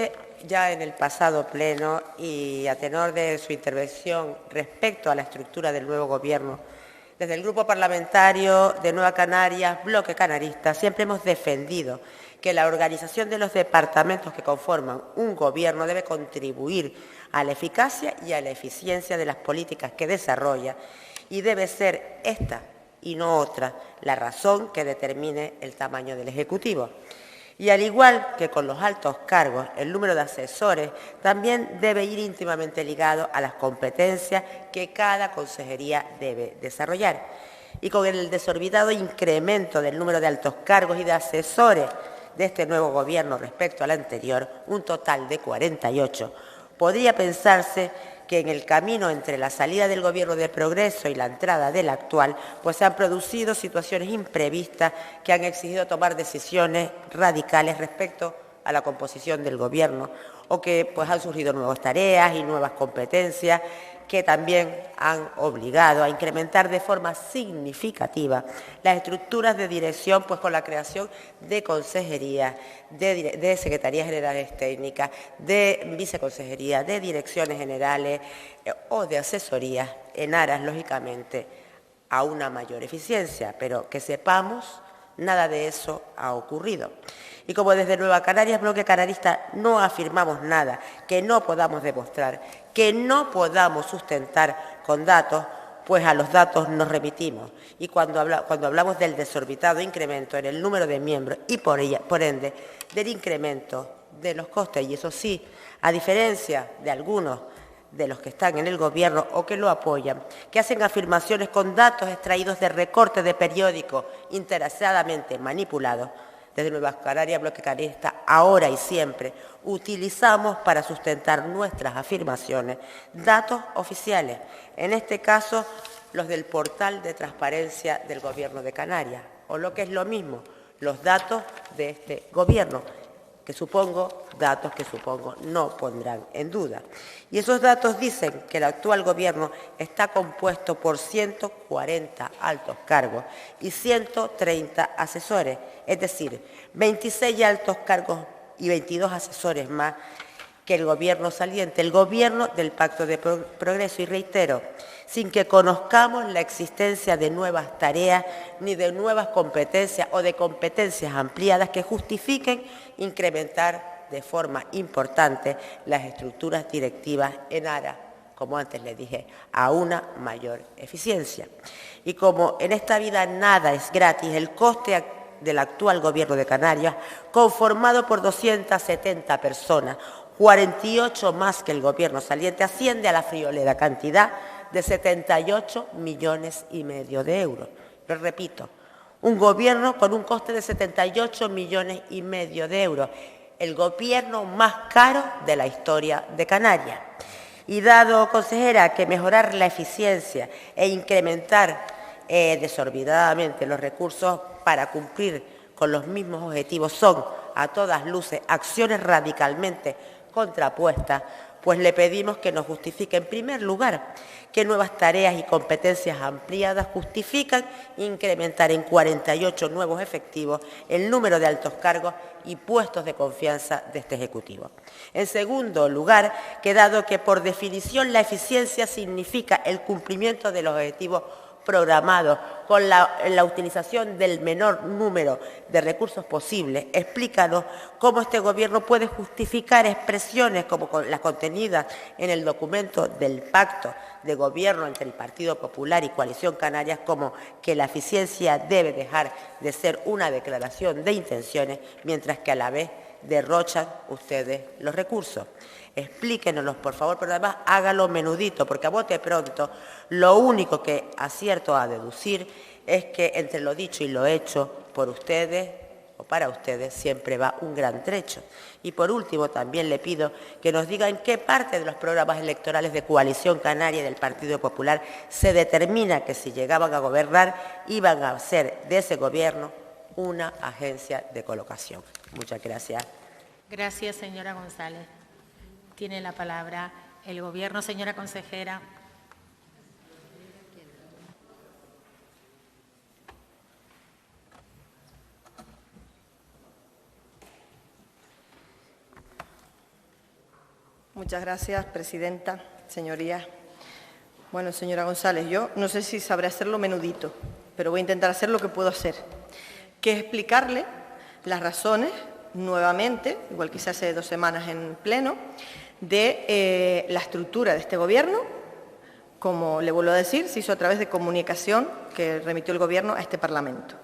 dije ya en el pasado pleno y a tenor de su intervención respecto a la estructura del nuevo gobierno, desde el Grupo Parlamentario de Nueva Canarias, Bloque Canarista, siempre hemos defendido que la organización de los departamentos que conforman un gobierno debe contribuir a la eficacia y a la eficiencia de las políticas que desarrolla y debe ser esta y no otra la razón que determine el tamaño del Ejecutivo. Y al igual que con los altos cargos, el número de asesores también debe ir íntimamente ligado a las competencias que cada consejería debe desarrollar. Y con el desorbitado incremento del número de altos cargos y de asesores de este nuevo gobierno respecto al anterior, un total de 48, podría pensarse que en el camino entre la salida del gobierno de Progreso y la entrada del actual, pues se han producido situaciones imprevistas que han exigido tomar decisiones radicales respecto a la composición del gobierno o que pues han surgido nuevas tareas y nuevas competencias que también han obligado a incrementar de forma significativa las estructuras de dirección, pues con la creación de consejerías, de secretarías generales técnicas, de viceconsejerías, de direcciones generales o de asesorías, en aras, lógicamente, a una mayor eficiencia. Pero que sepamos, nada de eso ha ocurrido. Y como desde Nueva Canarias, Bloque Canarista, no afirmamos nada que no podamos demostrar, que no podamos sustentar con datos, pues a los datos nos remitimos. Y cuando hablamos del desorbitado incremento en el número de miembros y por ende del incremento de los costes, y eso sí, a diferencia de algunos de los que están en el gobierno o que lo apoyan, que hacen afirmaciones con datos extraídos de recortes de periódicos interesadamente manipulados, desde Nueva Canarias, Bloque Canarista, ahora y siempre, utilizamos para sustentar nuestras afirmaciones datos oficiales, en este caso los del portal de transparencia del Gobierno de Canarias, o lo que es lo mismo, los datos de este gobierno, datos que supongo no pondrán en duda. Y esos datos dicen que el actual gobierno está compuesto por 140 altos cargos y 130 asesores, es decir, 26 altos cargos y 22 asesores más que el gobierno saliente, el gobierno del Pacto de Progreso. Y reitero, sin que conozcamos la existencia de nuevas tareas ni de nuevas competencias o de competencias ampliadas que justifiquen incrementar de forma importante las estructuras directivas en aras, como antes les dije, a una mayor eficiencia. Y como en esta vida nada es gratis, el coste del actual Gobierno de Canarias, conformado por 270 personas, 48 más que el Gobierno saliente, asciende a la friolera cantidad de 78,5 millones de euros. Lo repito, un gobierno con un coste de 78,5 millones de euros, el gobierno más caro de la historia de Canarias. Y dado, consejera, que mejorar la eficiencia e incrementar desorbitadamente los recursos para cumplir con los mismos objetivos son, a todas luces, acciones radicalmente contrapuestas, pues le pedimos que nos justifique, en primer lugar, qué nuevas tareas y competencias ampliadas justifican incrementar en 48 nuevos efectivos el número de altos cargos y puestos de confianza de este Ejecutivo. En segundo lugar, que dado que por definición la eficiencia significa el cumplimiento de los objetivos programados con la utilización del menor número de recursos posibles, explícanos cómo este Gobierno puede justificar expresiones como las contenidas en el documento del Pacto de Gobierno entre el Partido Popular y Coalición Canarias, como que la eficiencia debe dejar de ser una declaración de intenciones, mientras que a la vez derrochan ustedes los recursos. Explíquenoslos, por favor, pero además hágalo menudito, porque a bote pronto lo único que acierto a deducir es que entre lo dicho y lo hecho por ustedes o para ustedes siempre va un gran trecho. Y por último también le pido que nos diga en qué parte de los programas electorales de Coalición Canaria y del Partido Popular se determina que si llegaban a gobernar iban a hacer de ese gobierno una agencia de colocación. Muchas gracias. Gracias, señora González. Tiene la palabra el Gobierno, señora consejera. Muchas gracias, presidenta, señorías. Bueno, señora González, yo no sé si sabré hacerlo menudito, pero voy a intentar hacer lo que puedo hacer, que es explicarle las razones, nuevamente, igual que se hace 2 semanas en pleno, de la estructura de este Gobierno. Como le vuelvo a decir, se hizo a través de comunicación que remitió el Gobierno a este Parlamento.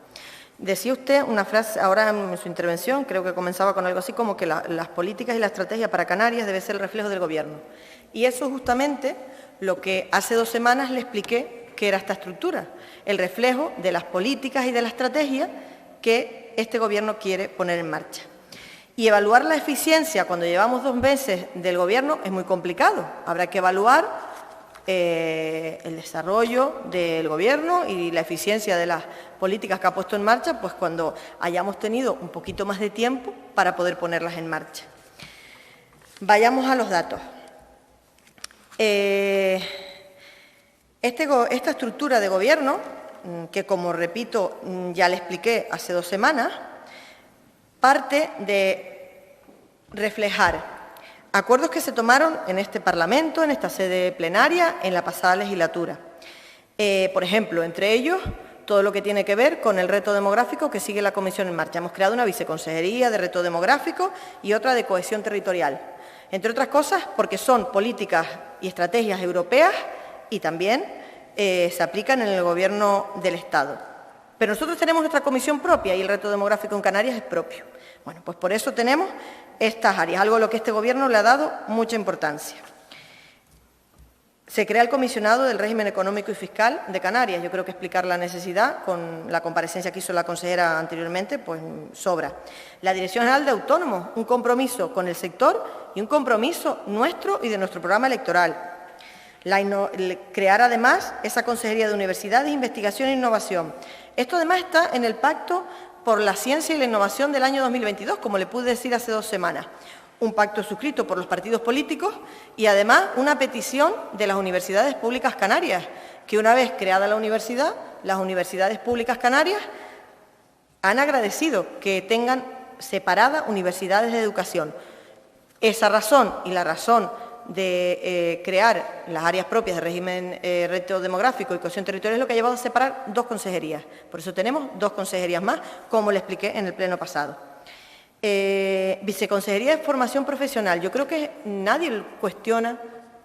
Decía usted una frase ahora en su intervención, creo que comenzaba con algo así como que las políticas y la estrategia para Canarias debe ser el reflejo del Gobierno. Y eso es justamente lo que hace 2 semanas le expliqué que era esta estructura, el reflejo de las políticas y de la estrategia que este Gobierno quiere poner en marcha. Y evaluar la eficiencia cuando llevamos 2 meses del Gobierno es muy complicado. Habrá que evaluar el desarrollo del Gobierno y la eficiencia de las políticas que ha puesto en marcha, pues cuando hayamos tenido un poquito más de tiempo para poder ponerlas en marcha. Vayamos a los datos. Esta estructura de Gobierno, que como repito ya le expliqué hace 2 semanas, parte de reflejar acuerdos que se tomaron en este Parlamento, en esta sede plenaria, en la pasada legislatura. Por ejemplo, entre ellos, todo lo que tiene que ver con el reto demográfico que sigue la Comisión en marcha. Hemos creado una viceconsejería de reto demográfico y otra de cohesión territorial. Entre otras cosas, porque son políticas y estrategias europeas y también se aplican en el Gobierno del Estado. Pero nosotros tenemos nuestra comisión propia y el reto demográfico en Canarias es propio. Bueno, pues por eso tenemos estas áreas, algo a lo que este Gobierno le ha dado mucha importancia. Se crea el comisionado del régimen económico y fiscal de Canarias. Yo creo que explicar la necesidad con la comparecencia que hizo la consejera anteriormente, pues sobra. La Dirección General de Autónomos, un compromiso con el sector y un compromiso nuestro y de nuestro programa electoral. Crear además esa Consejería de Universidades, Investigación e Innovación. Esto además está en el Pacto por la Ciencia y la Innovación del año 2022, como le pude decir hace 2 semanas. Un pacto suscrito por los partidos políticos y además una petición de las universidades públicas canarias, que una vez creada la universidad, las universidades públicas canarias han agradecido que tengan separadas universidades de educación. Esa razón y la razón de crear las áreas propias de régimen reto demográfico y cohesión territorial es lo que ha llevado a separar 2 consejerías. Por eso tenemos 2 consejerías más, como le expliqué en el pleno pasado. Viceconsejería de Formación Profesional. Yo creo que nadie cuestiona,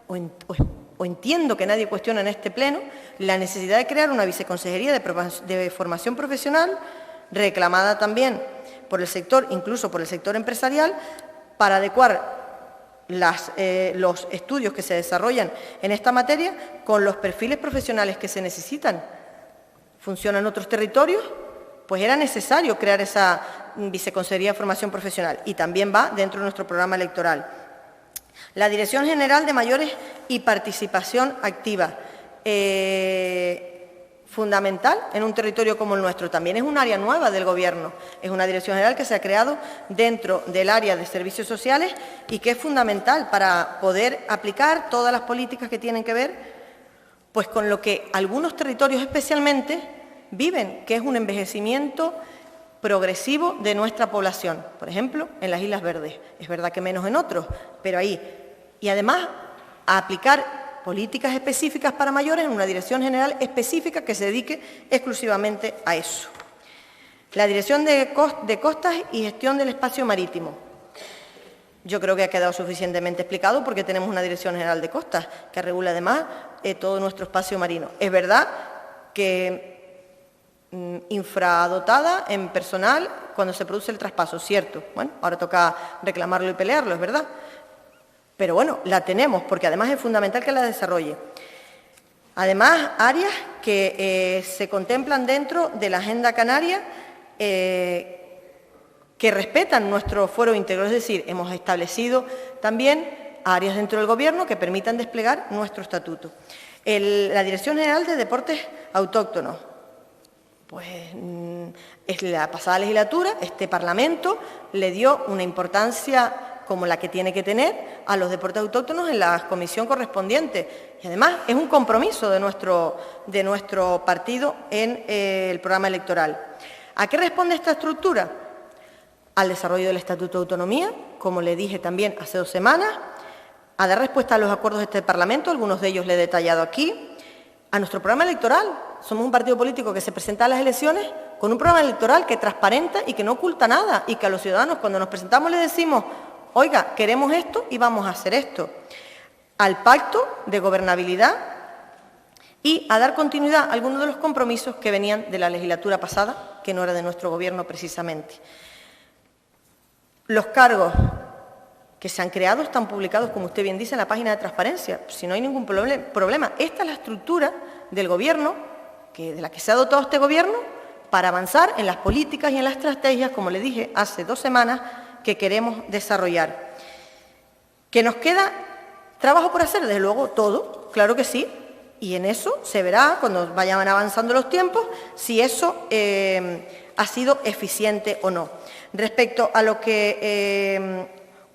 o entiendo que nadie cuestiona en este pleno, la necesidad de crear una viceconsejería de Formación Profesional, reclamada también por el sector, incluso por el sector empresarial, para adecuar los estudios que se desarrollan en esta materia con los perfiles profesionales que se necesitan. ¿Funcionan otros territorios? Pues era necesario crear esa viceconsejería de formación profesional y también va dentro de nuestro programa electoral. La Dirección General de Mayores y Participación Activa, fundamental en un territorio como el nuestro. También es un área nueva del Gobierno. Es una dirección general que se ha creado dentro del área de servicios sociales y que es fundamental para poder aplicar todas las políticas que tienen que ver pues, con lo que algunos territorios especialmente viven, que es un envejecimiento progresivo de nuestra población. Por ejemplo, en las Islas Verdes. Es verdad que menos en otros, pero ahí. Y además, a aplicar políticas específicas para mayores en una dirección general específica que se dedique exclusivamente a eso. La Dirección de Costas y Gestión del Espacio Marítimo. Yo creo que ha quedado suficientemente explicado porque tenemos una Dirección General de Costas que regula además todo nuestro espacio marino. Es verdad que infradotada en personal cuando se produce el traspaso, cierto. Bueno, ahora toca reclamarlo y pelearlo, es verdad. Pero bueno, la tenemos porque además es fundamental que la desarrolle. Además, áreas que se contemplan dentro de la Agenda Canaria que respetan nuestro fuero íntegro, es decir, hemos establecido también áreas dentro del Gobierno que permitan desplegar nuestro estatuto. La Dirección General de Deportes Autóctonos. Pues en la pasada legislatura este Parlamento le dio una importancia como la que tiene que tener a los deportes autóctonos en la comisión correspondiente. Y además es un compromiso de nuestro partido en el programa electoral. ¿A qué responde esta estructura? Al desarrollo del Estatuto de Autonomía, como le dije también hace 2 semanas, a dar respuesta a los acuerdos de este Parlamento, algunos de ellos le he detallado aquí, a nuestro programa electoral. Somos un partido político que se presenta a las elecciones con un programa electoral que transparenta y que no oculta nada, y que a los ciudadanos, cuando nos presentamos, les decimos: oiga, queremos esto y vamos a hacer esto. Al pacto de gobernabilidad y a dar continuidad a algunos de los compromisos que venían de la legislatura pasada, que no era de nuestro Gobierno precisamente. Los cargos que se han creado están publicados, como usted bien dice, en la página de transparencia, si no hay ningún problema. Esta es la estructura del Gobierno, de la que se ha dotado este Gobierno, para avanzar en las políticas y en las estrategias, como le dije hace 2 semanas, que queremos desarrollar. ¿Que nos queda trabajo por hacer? Desde luego, todo, claro que sí, y en eso se verá, cuando vayan avanzando los tiempos, si eso ha sido eficiente o no. Respecto a lo que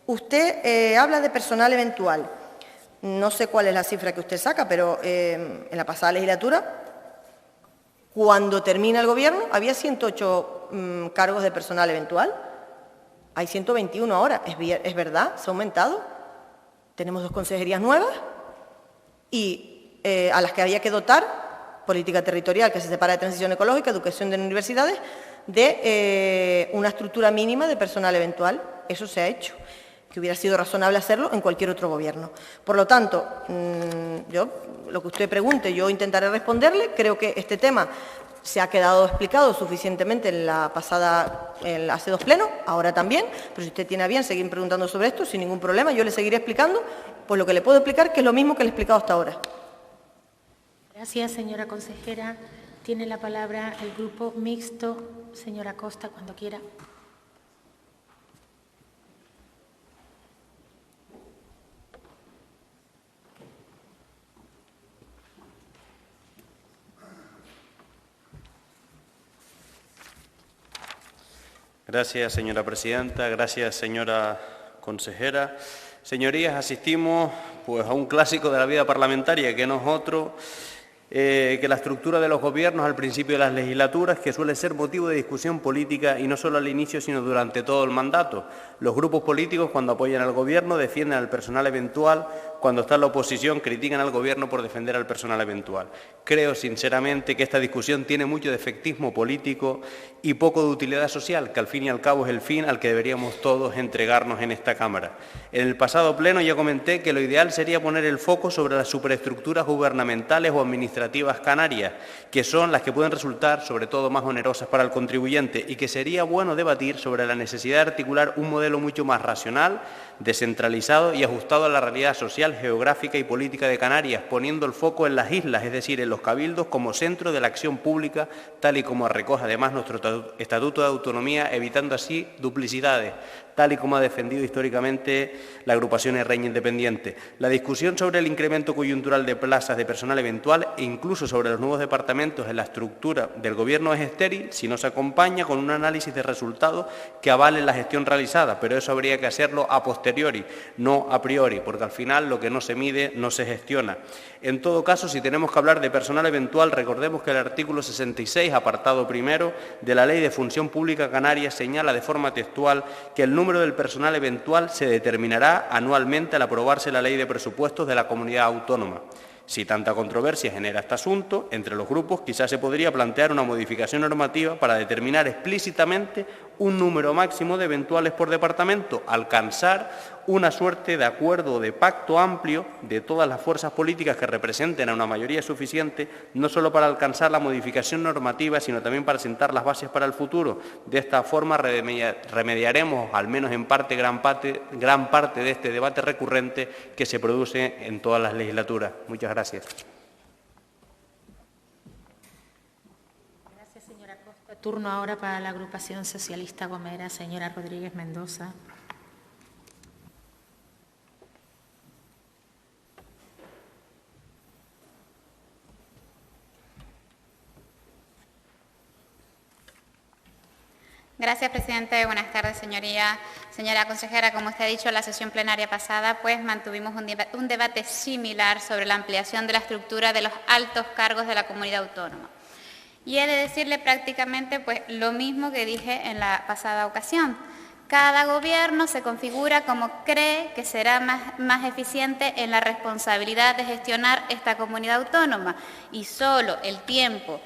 usted habla de personal eventual, no sé cuál es la cifra que usted saca, pero en la pasada legislatura, cuando termina el Gobierno, había 108 cargos de personal eventual. Hay 121 ahora. Es verdad, se ha aumentado. Tenemos 2 consejerías nuevas y a las que había que dotar, política territorial, que se separa de transición ecológica, educación de universidades, de una estructura mínima de personal eventual. Eso se ha hecho, que hubiera sido razonable hacerlo en cualquier otro Gobierno. Por lo tanto, yo, lo que usted pregunte, yo intentaré responderle. Creo que este tema se ha quedado explicado suficientemente en la pasada, hace 2 plenos, ahora también, pero si usted tiene a bien seguir preguntando sobre esto, sin ningún problema, yo le seguiré explicando, pues lo que le puedo explicar, que es lo mismo que le he explicado hasta ahora. Gracias, señora consejera. Tiene la palabra el Grupo Mixto. Señora Costa, cuando quiera. Gracias, señora presidenta. Gracias, señora consejera. Señorías, asistimos pues, a un clásico de la vida parlamentaria, que no es otro que la estructura de los gobiernos al principio de las legislaturas, que suele ser motivo de discusión política y no solo al inicio, sino durante todo el mandato. Los grupos políticos, cuando apoyan al Gobierno, defienden al personal eventual; cuando está en la oposición, critican al Gobierno por defender al personal eventual. Creo, sinceramente, que esta discusión tiene mucho de efectismo político y poco de utilidad social, que al fin y al cabo es el fin al que deberíamos todos entregarnos en esta Cámara. En el pasado pleno ya comenté que lo ideal sería poner el foco sobre las superestructuras gubernamentales o administrativas canarias, que son las que pueden resultar, sobre todo, más onerosas para el contribuyente, y que sería bueno debatir sobre la necesidad de articular un modelo mucho más racional, descentralizado y ajustado a la realidad social, geográfica y política de Canarias, poniendo el foco en las islas, es decir, en los cabildos como centro de la acción pública, tal y como recoge además nuestro Estatuto de Autonomía, evitando así duplicidades, tal y como ha defendido históricamente la agrupación Erreña Independiente. La discusión sobre el incremento coyuntural de plazas de personal eventual e incluso sobre los nuevos departamentos en la estructura del Gobierno es estéril si no se acompaña con un análisis de resultados que avale la gestión realizada, pero eso habría que hacerlo a posteriori, no a priori, porque al final lo que no se mide no se gestiona. En todo caso, si tenemos que hablar de personal eventual, recordemos que el artículo 66, apartado primero, de la Ley de Función Pública Canaria señala de forma textual que el número del personal eventual se determinará anualmente al aprobarse la Ley de Presupuestos de la Comunidad Autónoma. Si tanta controversia genera este asunto, entre los grupos quizás se podría plantear una modificación normativa para determinar explícitamente un número máximo de eventuales por departamento, alcanzar una suerte de acuerdo o de pacto amplio de todas las fuerzas políticas que representen a una mayoría suficiente, no solo para alcanzar la modificación normativa, sino también para sentar las bases para el futuro. De esta forma remediaremos, al menos en parte, gran parte de este debate recurrente que se produce en todas las legislaturas. Muchas gracias. Gracias, señora Costa. Turno ahora para la agrupación socialista Gomera. Señora Rodríguez Mendoza. Gracias, presidente. Buenas tardes, señoría. Señora consejera, como usted ha dicho, en la sesión plenaria pasada, pues mantuvimos un debate similar sobre la ampliación de la estructura de los altos cargos de la comunidad autónoma. Y he de decirle prácticamente pues, lo mismo que dije en la pasada ocasión, Cada gobierno se configura como cree que será más eficiente en la responsabilidad de gestionar esta comunidad autónoma y solo el tiempo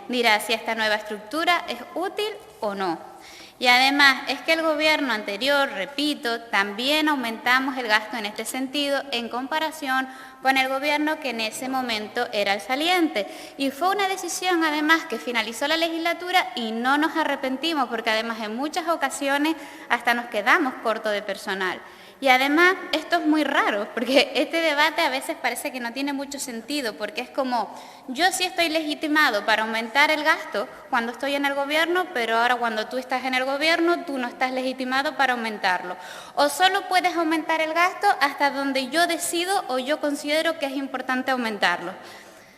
dirá si esta nueva estructura es útil o no. Y además es que el gobierno anterior, repito, también aumentamos el gasto en este sentido en comparación con el gobierno que en ese momento era el saliente. Y fue una decisión además que finalizó la legislatura y no nos arrepentimos porque además en muchas ocasiones hasta nos quedamos cortos de personal. Y además esto es muy raro porque este debate a veces parece que no tiene mucho sentido porque es como yo sí estoy legitimado para aumentar el gasto cuando estoy en el gobierno, pero ahora cuando tú estás en el gobierno tú no estás legitimado para aumentarlo. O solo puedes aumentar el gasto hasta donde yo decido o yo considero que es importante aumentarlo.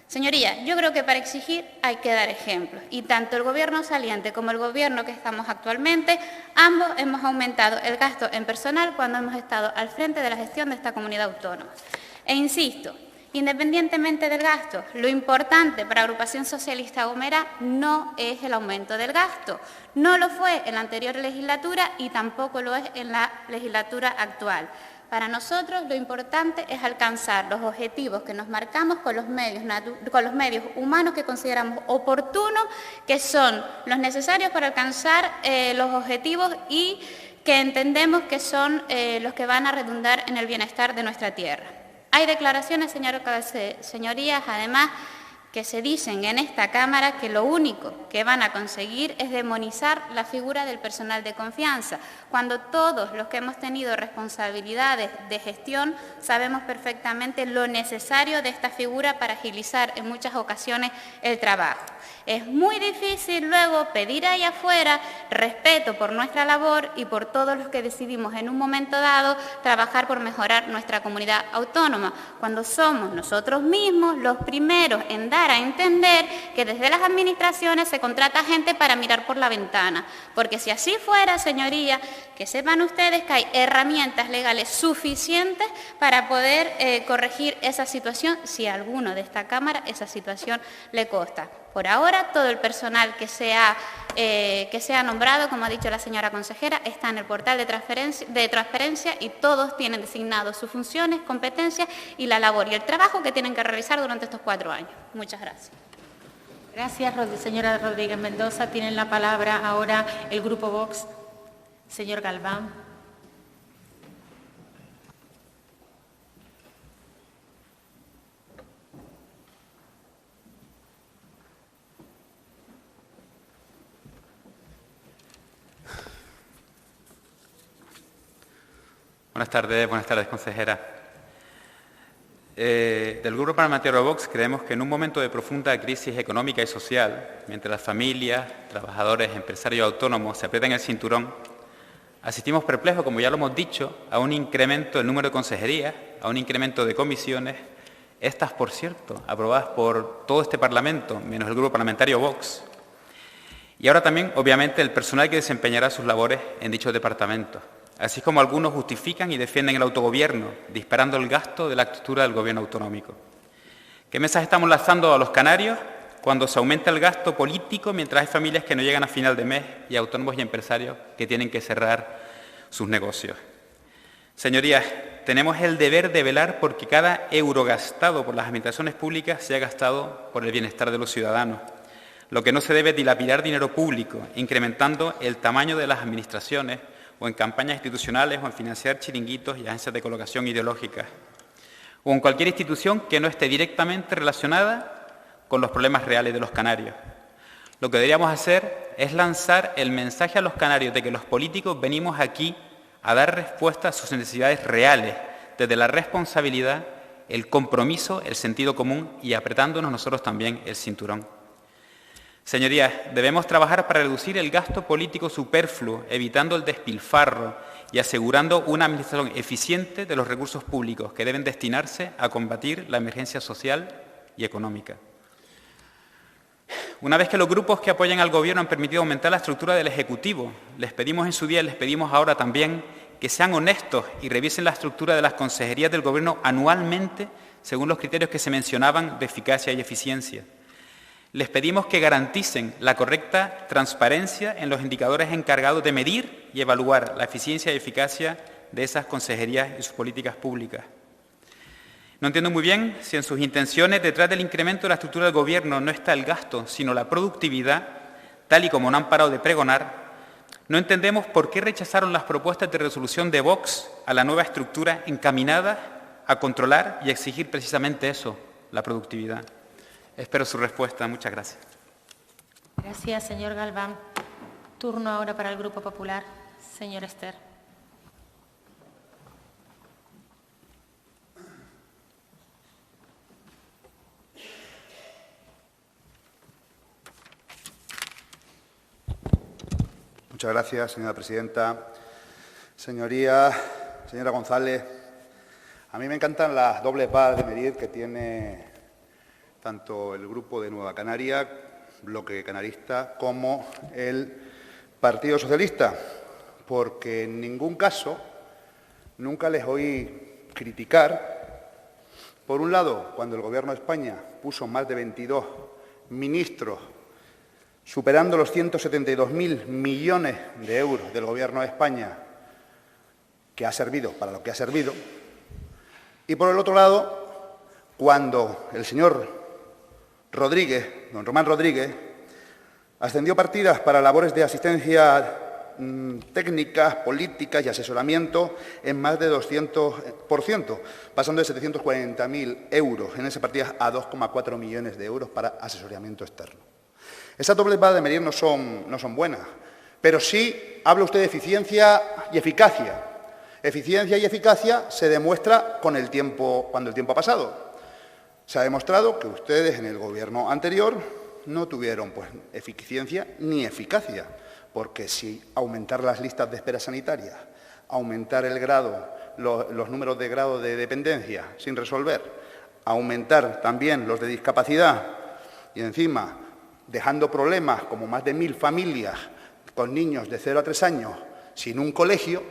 Señoría, yo creo que para exigir hay que dar ejemplos y tanto el gobierno saliente como el gobierno que estamos actualmente, ambos hemos aumentado el gasto en personal cuando hemos estado al frente de la gestión de esta comunidad autónoma. E insisto, independientemente del gasto, lo importante para Agrupación Socialista Gomera no es el aumento del gasto. No lo fue en la anterior legislatura y tampoco lo es en la legislatura actual. Para nosotros lo importante es alcanzar los objetivos que nos marcamos con los medios humanos que consideramos oportunos, que son los necesarios para alcanzar los objetivos y que entendemos que son los que van a redundar en el bienestar de nuestra tierra. Hay declaraciones, señorías, además, que se dicen en esta Cámara que lo único que van a conseguir es demonizar la figura del personal de confianza, cuando todos los que hemos tenido responsabilidades de gestión sabemos perfectamente lo necesario de esta figura para agilizar en muchas ocasiones el trabajo. Es muy difícil luego pedir ahí afuera respeto por nuestra labor y por todos los que decidimos en un momento dado trabajar por mejorar nuestra comunidad autónoma, cuando somos nosotros mismos los primeros en dar a entender que desde las administraciones se contrata gente para mirar por la ventana. Porque si así fuera, señoría, que sepan ustedes que hay herramientas legales suficientes para poder corregir esa situación si a alguno de esta Cámara esa situación le consta. Por ahora, todo el personal que se ha nombrado, como ha dicho la señora consejera, está en el portal de transferencia y todos tienen designados sus funciones, competencias y la labor y el trabajo que tienen que realizar durante estos 4 años. Muchas gracias. Gracias, señora Rodríguez Mendoza. Tienen la palabra ahora el Grupo Vox. Señor Galván. Buenas tardes, consejera. Del Grupo Parlamentario Vox creemos que en un momento de profunda crisis económica y social, mientras las familias, trabajadores, empresarios autónomos se aprietan el cinturón, asistimos perplejos, como ya lo hemos dicho, a un incremento del número de consejerías, a un incremento de comisiones, estas, por cierto, aprobadas por todo este Parlamento, menos el Grupo Parlamentario Vox. Y ahora también, obviamente, el personal que desempeñará sus labores en dichos departamentos. Así como algunos justifican y defienden el autogobierno, disparando el gasto de la estructura del gobierno autonómico. ¿Qué mensaje estamos lanzando a los canarios cuando se aumenta el gasto político mientras hay familias que no llegan a final de mes y autónomos y empresarios que tienen que cerrar sus negocios? Señorías, tenemos el deber de velar porque cada euro gastado por las administraciones públicas sea gastado por el bienestar de los ciudadanos. Lo que no se debe es dilapidar dinero público, incrementando el tamaño de las administraciones o en campañas institucionales o en financiar chiringuitos y agencias de colocación ideológicas, o en cualquier institución que no esté directamente relacionada con los problemas reales de los canarios. Lo que deberíamos hacer es lanzar el mensaje a los canarios de que los políticos venimos aquí a dar respuesta a sus necesidades reales, desde la responsabilidad, el compromiso, el sentido común y apretándonos nosotros también el cinturón. Señorías, debemos trabajar para reducir el gasto político superfluo, evitando el despilfarro y asegurando una administración eficiente de los recursos públicos que deben destinarse a combatir la emergencia social y económica. Una vez que los grupos que apoyan al Gobierno han permitido aumentar la estructura del Ejecutivo, les pedimos en su día y les pedimos ahora también que sean honestos y revisen la estructura de las consejerías del Gobierno anualmente según los criterios que se mencionaban de eficacia y eficiencia. Les pedimos que garanticen la correcta transparencia en los indicadores encargados de medir y evaluar la eficiencia y eficacia de esas consejerías y sus políticas públicas. No entiendo muy bien si en sus intenciones detrás del incremento de la estructura del Gobierno no está el gasto, sino la productividad, tal y como no han parado de pregonar. No entendemos por qué rechazaron las propuestas de resolución de Vox a la nueva estructura encaminada a controlar y exigir precisamente eso, la productividad. Espero su respuesta. Muchas gracias. Gracias, señor Galván. Turno ahora para el Grupo Popular. Señor Ester. Muchas gracias, señora presidenta. Señoría, señora González, a mí me encantan las dobles varas de medir que tiene tanto el Grupo de Nueva Canaria, Bloque Canarista, como el Partido Socialista, porque en ningún caso nunca les oí criticar, por un lado, cuando el Gobierno de España puso más de 22 ministros, superando los 172.000 millones de euros del Gobierno de España, que ha servido para lo que ha servido, y por el otro lado, cuando el señor Rodríguez, don Román Rodríguez, ascendió partidas para labores de asistencia técnicas, políticas y asesoramiento en más de 200%, pasando de 740.000 euros en esa partida a 2,4 millones de euros para asesoramiento externo. Esas dobles varas de medir no son buenas, pero sí habla usted de eficiencia y eficacia. Eficiencia y eficacia se demuestra con el tiempo, cuando el tiempo ha pasado. Se ha demostrado que ustedes en el Gobierno anterior no tuvieron pues, eficiencia ni eficacia, porque si aumentar las listas de espera sanitarias, aumentar el grado, los números de grado de dependencia sin resolver, aumentar también los de discapacidad y encima dejando problemas como más de 1.000 familias con niños de 0 a 3 años sin un colegio,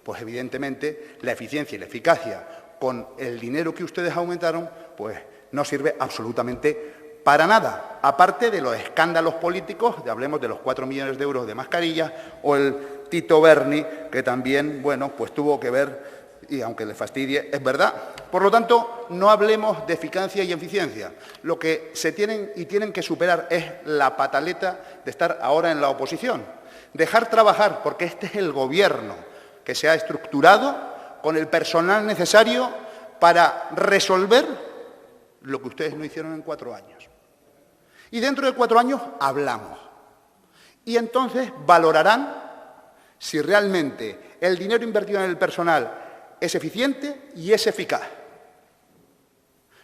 pues evidentemente la eficiencia y la eficacia con el dinero que ustedes aumentaron, pues no sirve absolutamente para nada, aparte de los escándalos políticos, hablemos de los 4 millones de euros de mascarillas o el Tito Berni, que también, bueno, pues tuvo que ver, y aunque le fastidie, es verdad. Por lo tanto, no hablemos de eficacia y eficiencia. Lo que se tienen y tienen que superar es la pataleta de estar ahora en la oposición. Dejar trabajar, porque este es el Gobierno que se ha estructurado con el personal necesario para resolver lo que ustedes no hicieron en 4 años. Y dentro de 4 años hablamos. Y entonces valorarán si realmente el dinero invertido en el personal es eficiente y es eficaz.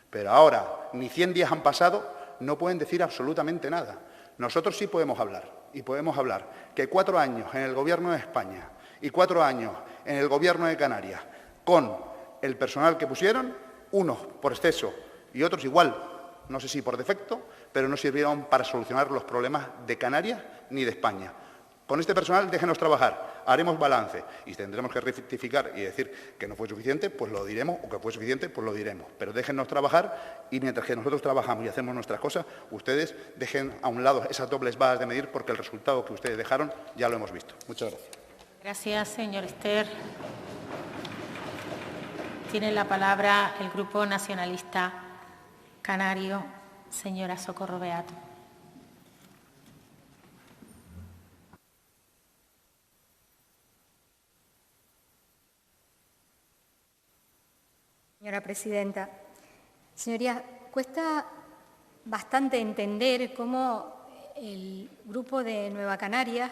Pero ahora, ni 100 días han pasado, no pueden decir absolutamente nada. Nosotros sí podemos hablar, y podemos hablar que 4 años en el Gobierno de España y 4 años en el Gobierno de Canarias, con el personal que pusieron, unos por exceso y otros igual, no sé si por defecto, pero no sirvieron para solucionar los problemas de Canarias ni de España. Con este personal déjenos trabajar, haremos balance y tendremos que rectificar y decir que no fue suficiente, pues lo diremos, o que fue suficiente, pues lo diremos. Pero déjennos trabajar y mientras que nosotros trabajamos y hacemos nuestras cosas, ustedes dejen a un lado esas dobles varas de medir porque el resultado que ustedes dejaron ya lo hemos visto. Muchas gracias. Gracias, señor Ester. Tiene la palabra el Grupo Nacionalista Canario, señora Socorro Beato. Señora presidenta, señorías, cuesta bastante entender cómo el Grupo de Nueva Canarias,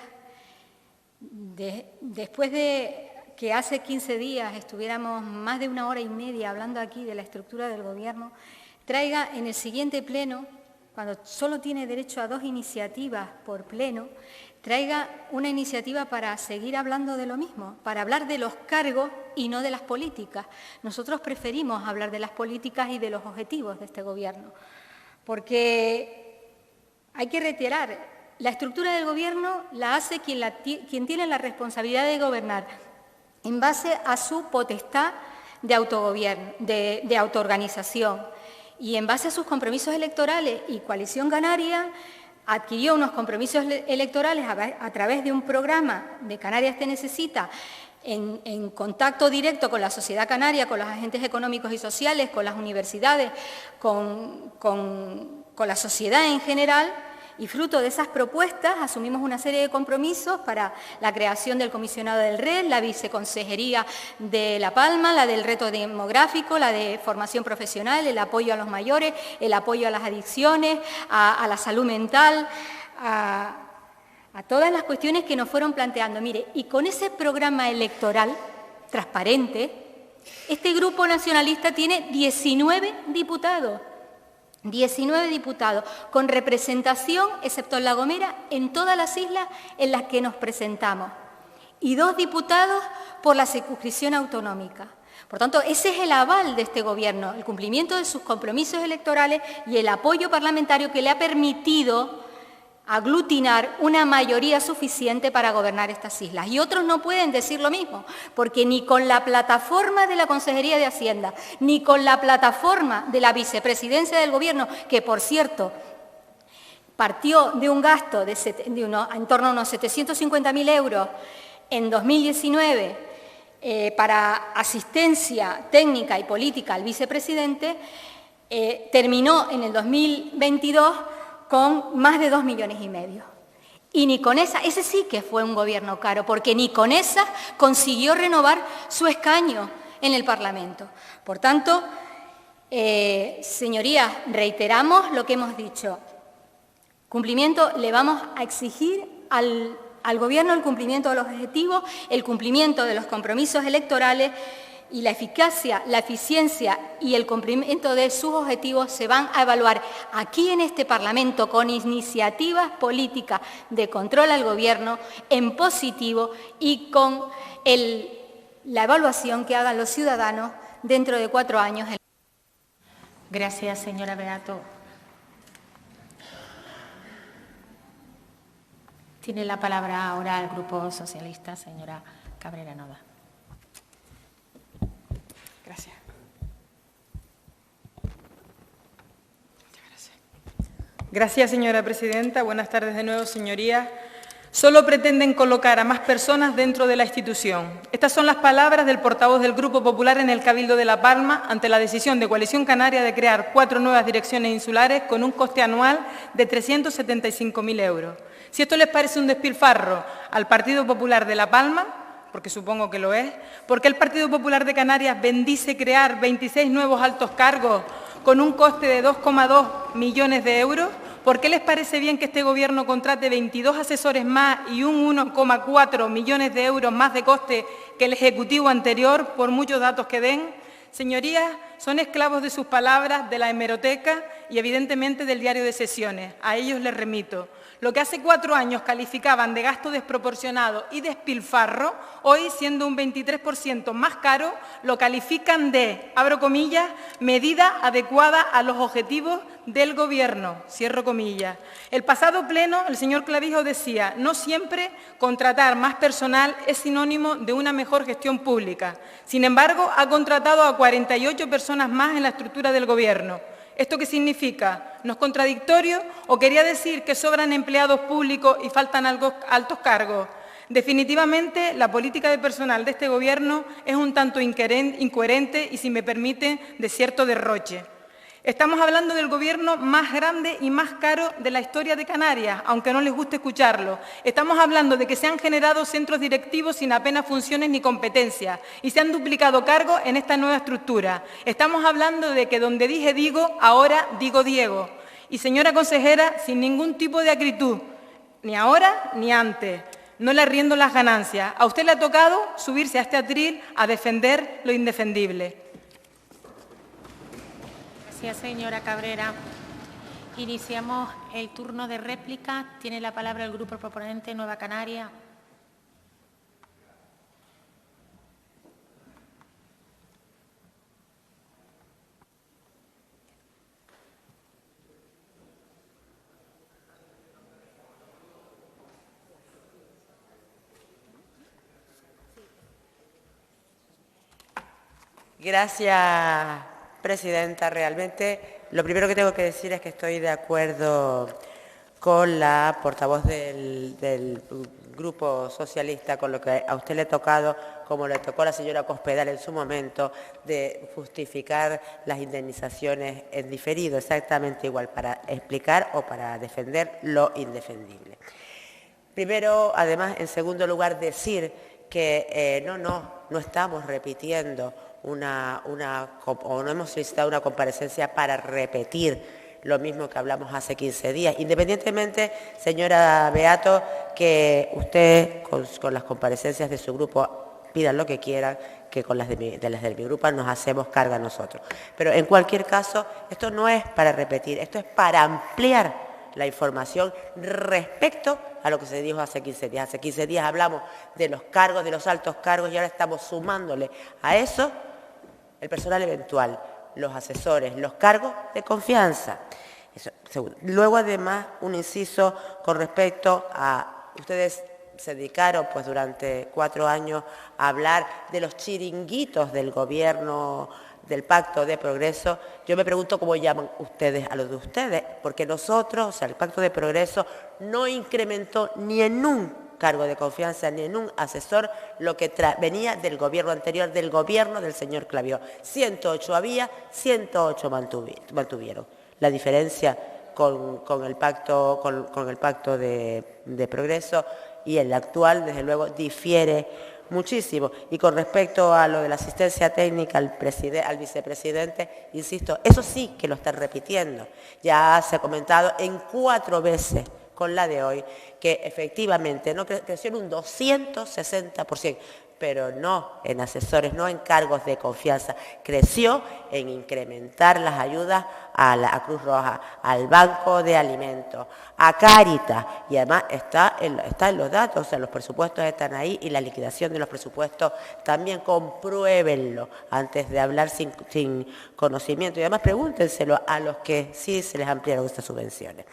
después de que hace 15 días estuviéramos más de 1 hora y media hablando aquí de la estructura del Gobierno, traiga en el siguiente pleno, cuando solo tiene derecho a 2 iniciativas por pleno, traiga una iniciativa para seguir hablando de lo mismo, para hablar de los cargos y no de las políticas. Nosotros preferimos hablar de las políticas y de los objetivos de este Gobierno, porque hay que reiterar, la estructura del Gobierno la hace quien tiene la responsabilidad de gobernar en base a su potestad de autogobierno, de autoorganización. y en base a sus compromisos electorales y Coalición Canaria adquirió unos compromisos electorales a través de un programa de Canarias Te Necesita en contacto directo con la sociedad canaria, con los agentes económicos y sociales, con las universidades, con la sociedad en general. Y fruto de esas propuestas asumimos una serie de compromisos para la creación del comisionado del RED, la viceconsejería de La Palma, la del reto demográfico, la de formación profesional, el apoyo a los mayores, el apoyo a las adicciones, a la salud mental, a todas las cuestiones que nos fueron planteando. Mire, y con ese programa electoral transparente, este grupo nacionalista tiene 19 diputados. 19 diputados, con representación, excepto en La Gomera, en todas las islas en las que nos presentamos. Y 2 diputados por la circunscripción autonómica. Por tanto, ese es el aval de este Gobierno, el cumplimiento de sus compromisos electorales y el apoyo parlamentario que le ha permitido aglutinar una mayoría suficiente para gobernar estas islas. Y otros no pueden decir lo mismo, porque ni con la plataforma de la Consejería de Hacienda, ni con la plataforma de la Vicepresidencia del Gobierno, que, por cierto, partió de un gasto en torno a unos 750.000 euros en 2019 para asistencia técnica y política al vicepresidente, terminó en el 2022 con más de 2,5 millones. Y ni con esa, ese sí que fue un gobierno caro, porque ni con esa consiguió renovar su escaño en el Parlamento. Por tanto, señorías, reiteramos lo que hemos dicho. Cumplimiento, le vamos a exigir al Gobierno el cumplimiento de los objetivos, el cumplimiento de los compromisos electorales, y la eficacia, la eficiencia y el cumplimiento de sus objetivos se van a evaluar aquí en este Parlamento con iniciativas políticas de control al Gobierno en positivo y con la evaluación que hagan los ciudadanos dentro de 4 años. Gracias, señora Beato. Tiene la palabra ahora el Grupo Socialista, señora Cabrera Noda. Gracias. Gracias, señora presidenta. Buenas tardes de nuevo, señorías. Solo pretenden colocar a más personas dentro de la institución. Estas son las palabras del portavoz del Grupo Popular en el Cabildo de La Palma ante la decisión de Coalición Canaria de crear 4 nuevas direcciones insulares con un coste anual de 375.000 euros. Si esto les parece un despilfarro al Partido Popular de La Palma, porque supongo que lo es, ¿por qué el Partido Popular de Canarias bendice crear 26 nuevos altos cargos con un coste de 2,2 millones de euros? ¿Por qué les parece bien que este Gobierno contrate 22 asesores más y un 1,4 millones de euros más de coste que el Ejecutivo anterior, por muchos datos que den? Señorías, son esclavos de sus palabras, de la hemeroteca y evidentemente del diario de sesiones. A ellos les remito. Lo que hace 4 años calificaban de gasto desproporcionado y despilfarro, hoy, siendo un 23% más caro, lo califican de, abro comillas, medida adecuada a los objetivos del Gobierno, cierro comillas. El pasado pleno, el señor Clavijo decía, no siempre contratar más personal es sinónimo de una mejor gestión pública. Sin embargo, ha contratado a 48 personas más en la estructura del Gobierno. ¿Esto qué significa? ¿No es contradictorio o quería decir que sobran empleados públicos y faltan altos cargos? Definitivamente, la política de personal de este Gobierno es un tanto incoherente y, si me permite, de cierto derroche. Estamos hablando del Gobierno más grande y más caro de la historia de Canarias, aunque no les guste escucharlo. Estamos hablando de que se han generado centros directivos sin apenas funciones ni competencias y se han duplicado cargos en esta nueva estructura. Estamos hablando de que donde dije digo, ahora digo Diego. Y, señora consejera, sin ningún tipo de acritud, ni ahora ni antes. No le arriendo las ganancias. A usted le ha tocado subirse a este atril a defender lo indefendible. Gracias, señora Cabrera. Iniciamos el turno de réplica. Tiene la palabra el Grupo Proponente Nueva Canaria. Gracias, presidenta. Realmente Lo primero que tengo que decir es que estoy de acuerdo con la portavoz del Grupo Socialista, con lo que a usted le ha tocado, como le tocó a la señora Cospedal en su momento, de justificar las indemnizaciones en diferido, exactamente igual, para explicar o para defender lo indefendible. Primero, además, en segundo lugar, decir que no estamos repitiendo o no hemos solicitado una comparecencia para repetir lo mismo que hablamos hace 15 días. Independientemente, señora Beato, que usted con las comparecencias de su grupo pidan lo que quieran, que con las de mi grupo nos hacemos carga nosotros. Pero en cualquier caso, esto no es para repetir, esto es para ampliar la información respecto a lo que se dijo hace 15 días. Hace 15 días hablamos de los cargos, de los altos cargos, y ahora estamos sumándole a eso el personal eventual, los asesores, los cargos de confianza. Luego, además, un inciso con respecto a... Ustedes se dedicaron pues durante 4 años a hablar de los chiringuitos del gobierno, del Pacto de Progreso. Yo me pregunto cómo llaman ustedes a los de ustedes, porque nosotros, o sea, el Pacto de Progreso no incrementó ni en un cargo de confianza ni en un asesor lo que venía del gobierno anterior, del gobierno del señor Clavió. 108 había, 108 mantuvieron. La diferencia con el pacto de Progreso y el actual, desde luego, difiere muchísimo. Y con respecto a lo de la asistencia técnica al vicepresidente, insisto, eso sí que lo están repitiendo. Ya se ha comentado en 4 veces con la de hoy, que efectivamente no creció en un 260%, pero no en asesores, no en cargos de confianza. Creció en incrementar las ayudas a Cruz Roja, al Banco de Alimentos, a Cáritas, y además está en los datos, o sea, los presupuestos están ahí y la liquidación de los presupuestos también, compruébenlo antes de hablar sin conocimiento, y además pregúntenselo a los que sí se les ampliaron estas subvenciones.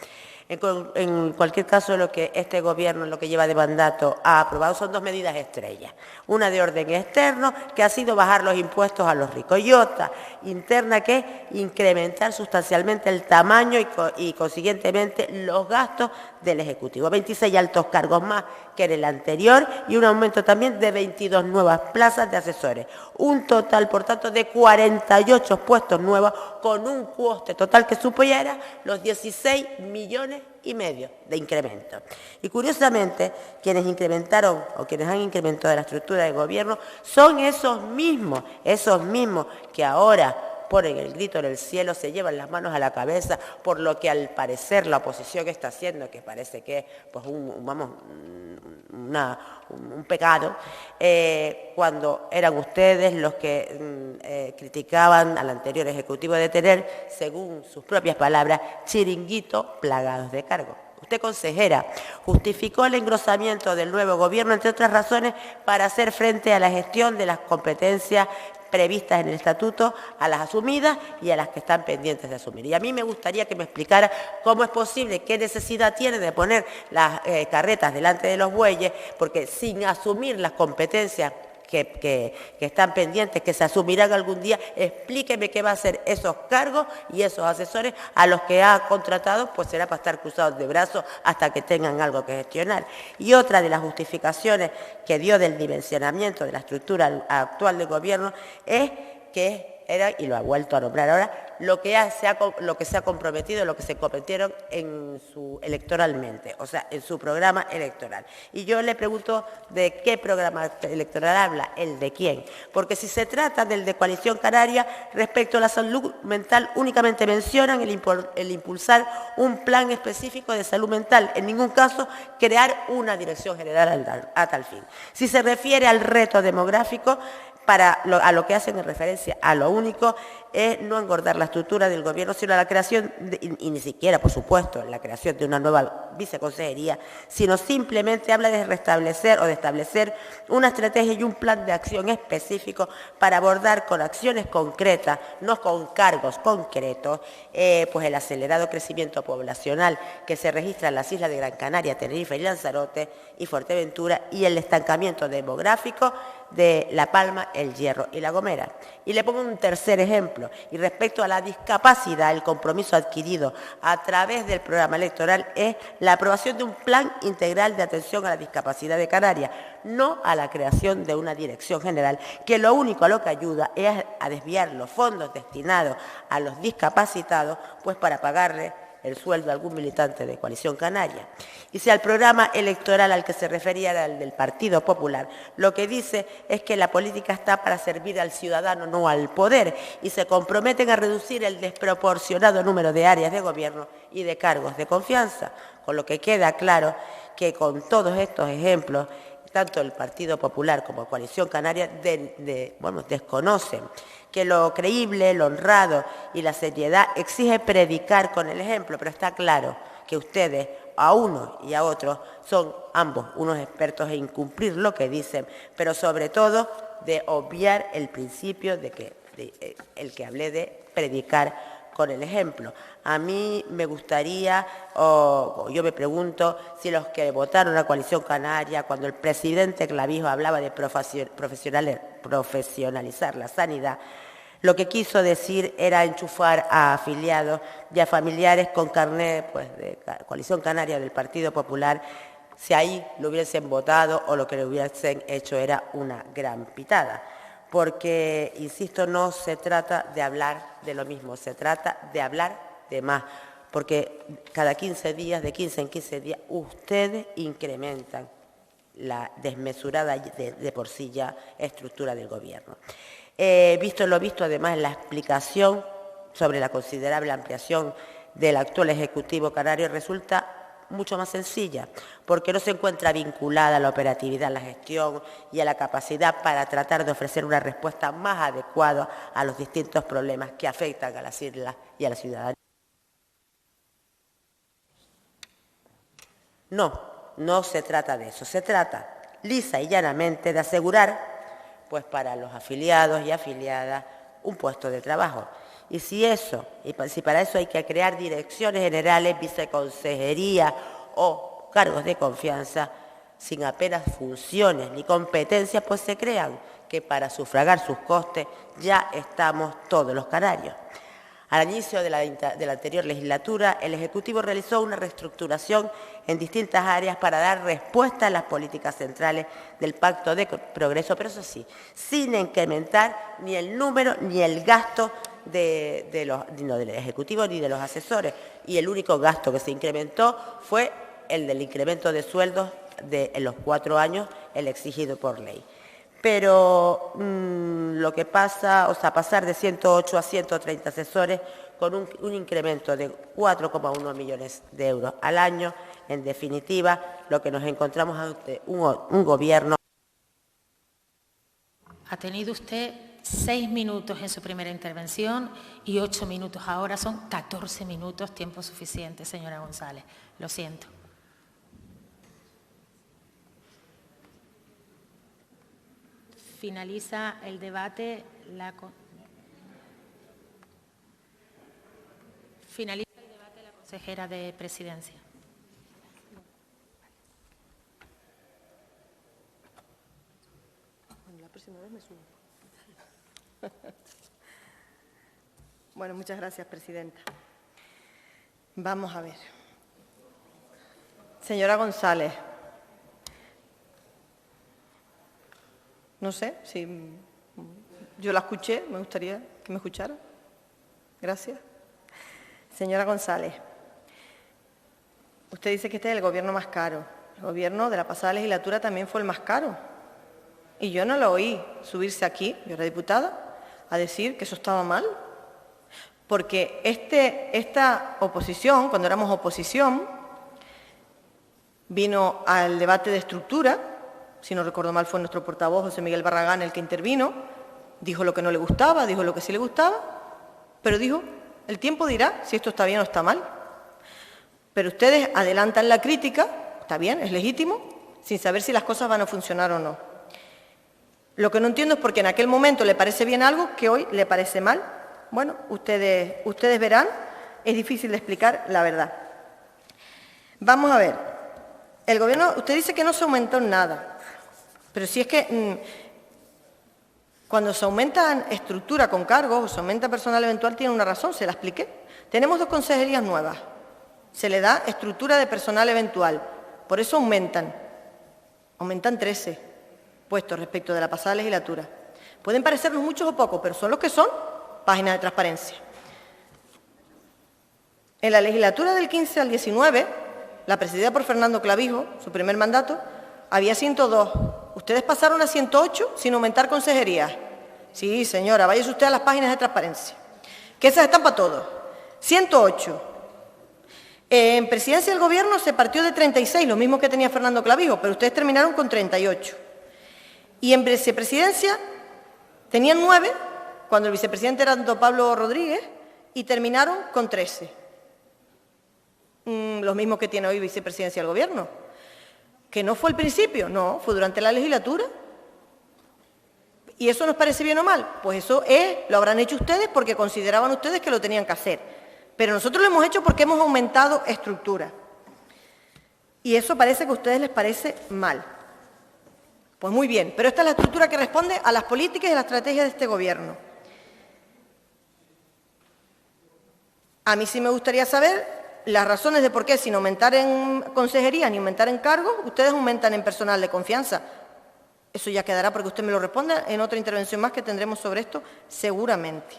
En cualquier caso, lo que este gobierno, lo que lleva de mandato, ha aprobado son 2 medidas estrellas. Una de orden externo, que ha sido bajar los impuestos a los ricos, y otra interna, que es incrementar sustancialmente el tamaño y consiguientemente los gastos del Ejecutivo. 26 altos cargos más que en el anterior y un aumento también de 22 nuevas plazas de asesores. Un total, por tanto, de 48 puestos nuevos con un coste total que supera los 16,5 millones de incremento. Y curiosamente, quienes incrementaron o quienes han incrementado la estructura del gobierno son esos mismos que ahora ponen el grito en el cielo, se llevan las manos a la cabeza por lo que al parecer la oposición está haciendo, que parece que es pues un pecado, cuando eran ustedes los que criticaban al anterior Ejecutivo de tener, según sus propias palabras, chiringuitos plagados de cargos. Usted, consejera, justificó el engrosamiento del nuevo gobierno, entre otras razones, para hacer frente a la gestión de las competencias previstas en el estatuto, a las asumidas y a las que están pendientes de asumir. Y a mí me gustaría que me explicara cómo es posible, qué necesidad tiene de poner las carretas delante de los bueyes, porque sin asumir las competencias que están pendientes, que se asumirán algún día, explíqueme qué va a hacer esos cargos y esos asesores a los que ha contratado, pues será para estar cruzados de brazos hasta que tengan algo que gestionar. Y otra de las justificaciones que dio del dimensionamiento de la estructura actual del gobierno es que era, y lo ha vuelto a nombrar ahora, lo que se ha comprometido, lo que se comprometieron electoralmente, o sea, en su programa electoral. Y yo le pregunto de qué programa electoral habla, el de quién, porque si se trata del de Coalición Canaria, respecto a la salud mental, únicamente mencionan el impulsar un plan específico de salud mental, en ningún caso crear una dirección general a tal fin. Si se refiere al reto demográfico, a lo que hacen en referencia a lo único es no engordar la estructura del gobierno, sino la creación, y ni siquiera, por supuesto, la creación de una nueva viceconsejería, sino simplemente habla de restablecer o de establecer una estrategia y un plan de acción específico para abordar con acciones concretas, no con cargos concretos, pues el acelerado crecimiento poblacional que se registra en las islas de Gran Canaria, Tenerife y Lanzarote y Fuerteventura, y el estancamiento demográfico de La Palma, El Hierro y La Gomera. Y le pongo un tercer ejemplo. Y respecto a la discapacidad, el compromiso adquirido a través del programa electoral es la aprobación de un plan integral de atención a la discapacidad de Canarias, no a la creación de una dirección general, que lo único a lo que ayuda es a desviar los fondos destinados a los discapacitados, pues para pagarle el sueldo a algún militante de Coalición Canaria. Y si al programa electoral al que se refería era el del Partido Popular, lo que dice es que la política está para servir al ciudadano, no al poder, y se comprometen a reducir el desproporcionado número de áreas de gobierno y de cargos de confianza, con lo que queda claro que con todos estos ejemplos, tanto el Partido Popular como Coalición Canaria desconocen que lo creíble, lo honrado y la seriedad exige predicar con el ejemplo, pero está claro que ustedes, a unos y a otros, son ambos unos expertos en incumplir lo que dicen, pero sobre todo de obviar el principio el que hablé de predicar con el ejemplo. A mí me gustaría, o yo me pregunto, si los que votaron a Coalición Canaria, cuando el presidente Clavijo hablaba de profesionalizar la sanidad, lo que quiso decir era enchufar a afiliados y a familiares con carnet de Coalición Canaria del Partido Popular, si ahí lo hubiesen votado o lo que le hubiesen hecho era una gran pitada. Porque, insisto, no se trata de hablar de lo mismo, se trata de hablar de más, porque cada 15 días, de 15 en 15 días, ustedes incrementan la desmesurada de por sí ya estructura del gobierno. Visto lo visto, además, en la explicación sobre la considerable ampliación del actual Ejecutivo canario resulta mucho más sencilla, porque no se encuentra vinculada a la operatividad, a la gestión y a la capacidad para tratar de ofrecer una respuesta más adecuada a los distintos problemas que afectan a las islas y a la ciudadanía. No se trata de eso, se trata lisa y llanamente de asegurar, pues para los afiliados y afiliadas, un puesto de trabajo. Y si para eso hay que crear direcciones generales, viceconsejería o cargos de confianza, sin apenas funciones ni competencias, pues se crean, que para sufragar sus costes ya estamos todos los canarios. Al inicio de la anterior legislatura, el Ejecutivo realizó una reestructuración en distintas áreas para dar respuesta a las políticas centrales del Pacto de Progreso, pero eso sí, sin incrementar ni el número ni el gasto del Ejecutivo ni de los asesores. Y el único gasto que se incrementó fue el del incremento de sueldos en los 4 años, el exigido por ley. Pero lo que pasa, pasar de 108 a 130 asesores con un incremento de 4,1 millones de euros al año, en definitiva, lo que nos encontramos ante un gobierno. Ha tenido usted 6 minutos en su primera intervención y 8 minutos ahora, son 14 minutos, tiempo suficiente, señora González. Lo siento. Finaliza el debate la consejera de Presidencia. La próxima vez me subo. Bueno, muchas gracias, presidenta. Vamos a ver. Señora González. No sé si yo la escuché, me gustaría que me escuchara. Gracias. Señora González, usted dice que este es el gobierno más caro. El gobierno de la pasada legislatura también fue el más caro. Y yo no lo oí subirse aquí, yo era diputada, a decir que eso estaba mal. Porque esta oposición, cuando éramos oposición, vino al debate de estructura. Si no recuerdo mal, fue nuestro portavoz, José Miguel Barragán, el que intervino, dijo lo que no le gustaba, dijo lo que sí le gustaba, pero dijo, el tiempo dirá si esto está bien o está mal. Pero ustedes adelantan la crítica, está bien, es legítimo, sin saber si las cosas van a funcionar o no. Lo que no entiendo es por qué en aquel momento le parece bien algo que hoy le parece mal. Bueno, ustedes verán, es difícil de explicar la verdad. Vamos a ver, el gobierno, usted dice que no se aumentó en nada. Pero si es que Cuando se aumenta estructura con cargos o se aumenta personal eventual, tiene una razón, se la expliqué. Tenemos 2 consejerías nuevas. Se le da estructura de personal eventual. Por eso aumentan 13 puestos respecto de la pasada legislatura. Pueden parecernos muchos o pocos, pero son los que son, páginas de transparencia. En la legislatura del 15 al 19, la presidida por Fernando Clavijo, su primer mandato, había 102. Ustedes pasaron a 108 sin aumentar consejerías. Sí, señora, váyase usted a las páginas de transparencia, que esas están para todos. 108. En presidencia del Gobierno se partió de 36, lo mismo que tenía Fernando Clavijo, pero ustedes terminaron con 38. Y en vicepresidencia tenían 9, cuando el vicepresidente era don Pablo Rodríguez, y terminaron con 13. Los mismos que tiene hoy vicepresidencia del Gobierno. ¿Que no fue al principio? No, fue durante la legislatura. ¿Y eso nos parece bien o mal? Pues eso lo habrán hecho ustedes porque consideraban ustedes que lo tenían que hacer. Pero nosotros lo hemos hecho porque hemos aumentado estructura. Y eso parece que a ustedes les parece mal. Pues muy bien, pero esta es la estructura que responde a las políticas y a la estrategia de este Gobierno. A mí sí me gustaría saber las razones de por qué, sin aumentar en consejería ni aumentar en cargos, ustedes aumentan en personal de confianza. Eso ya quedará porque usted me lo responda en otra intervención más que tendremos sobre esto, seguramente.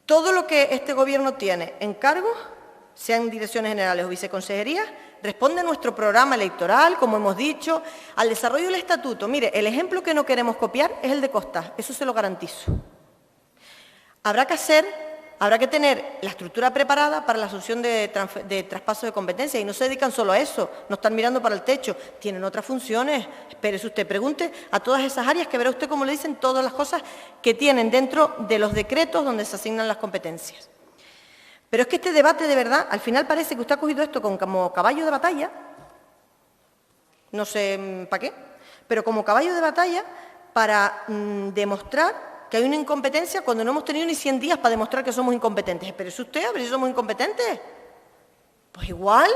Todo lo que este Gobierno tiene en cargos, sean direcciones generales o viceconsejerías, responde a nuestro programa electoral, como hemos dicho, al desarrollo del estatuto. Mire, el ejemplo que no queremos copiar es el de Costa, eso se lo garantizo. Habrá que tener la estructura preparada para la asunción de traspaso de competencias y no se dedican solo a eso, no están mirando para el techo, tienen otras funciones. Espérese usted, pregunte a todas esas áreas que verá usted cómo le dicen todas las cosas que tienen dentro de los decretos donde se asignan las competencias. Pero es que este debate de verdad, al final parece que usted ha cogido esto como caballo de batalla, no sé para qué, pero como caballo de batalla para demostrar que hay una incompetencia cuando no hemos tenido ni 100 días para demostrar que somos incompetentes. ¿Pero es usted a ver si somos incompetentes? Pues igual,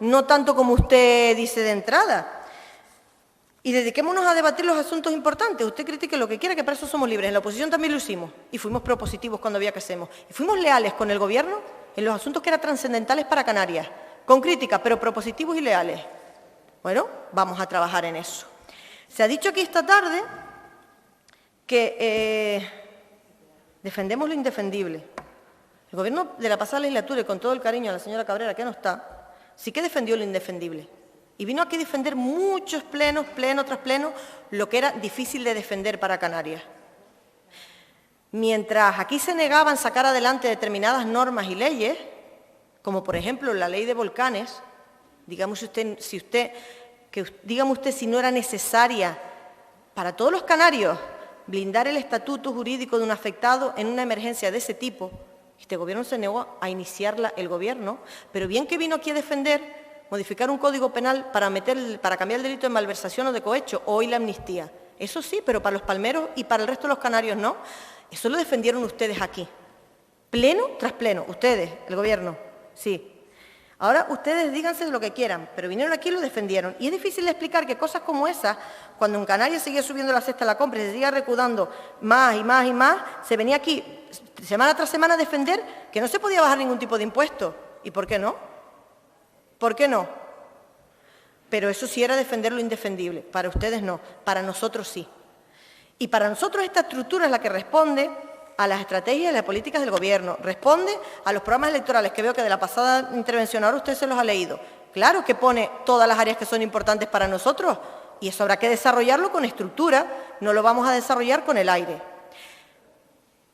no tanto como usted dice de entrada. Y dediquémonos a debatir los asuntos importantes. Usted critique lo que quiera, que para eso somos libres. En la oposición también lo hicimos y fuimos propositivos cuando había que hacerlo. Y fuimos leales con el Gobierno en los asuntos que eran trascendentales para Canarias, con crítica, pero propositivos y leales. Bueno, vamos a trabajar en eso. Se ha dicho aquí esta tarde que defendemos lo indefendible. El Gobierno de la pasada legislatura, y con todo el cariño a la señora Cabrera, que no está, sí que defendió lo indefendible. Y vino aquí a defender muchos plenos, pleno tras pleno, lo que era difícil de defender para Canarias. Mientras aquí se negaban sacar adelante determinadas normas y leyes, como por ejemplo la ley de volcanes, dígame usted si no era necesaria para todos los canarios blindar el estatuto jurídico de un afectado en una emergencia de ese tipo. Este Gobierno se negó a iniciarla el Gobierno, pero bien que vino aquí a defender modificar un código penal para cambiar el delito de malversación o de cohecho, o hoy la amnistía. Eso sí, pero para los palmeros y para el resto de los canarios no. Eso lo defendieron ustedes aquí, pleno tras pleno. Ustedes, el Gobierno, sí. Ahora ustedes díganse lo que quieran, pero vinieron aquí y lo defendieron. Y es difícil de explicar que cosas como esas, cuando en Canarias seguía subiendo la cesta de la compra y se seguía recaudando más y más y más, se venía aquí semana tras semana a defender que no se podía bajar ningún tipo de impuesto. ¿Y por qué no? ¿Por qué no? Pero eso sí era defender lo indefendible. Para ustedes no, para nosotros sí. Y para nosotros esta estructura es la que responde a las estrategias y las políticas del Gobierno, responde a los programas electorales que veo que de la pasada intervención ahora usted se los ha leído. Claro que pone todas las áreas que son importantes para nosotros y eso habrá que desarrollarlo con estructura, no lo vamos a desarrollar con el aire.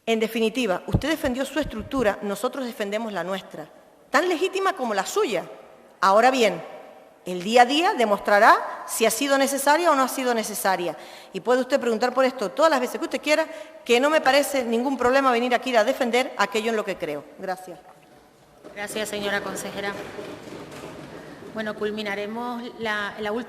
En definitiva, usted defendió su estructura, nosotros defendemos la nuestra, tan legítima como la suya. Ahora bien, el día a día demostrará si ha sido necesaria o no ha sido necesaria. Y puede usted preguntar por esto todas las veces que usted quiera, que no me parece ningún problema venir aquí a defender aquello en lo que creo. Gracias. Gracias, señora consejera. Bueno, culminaremos la última.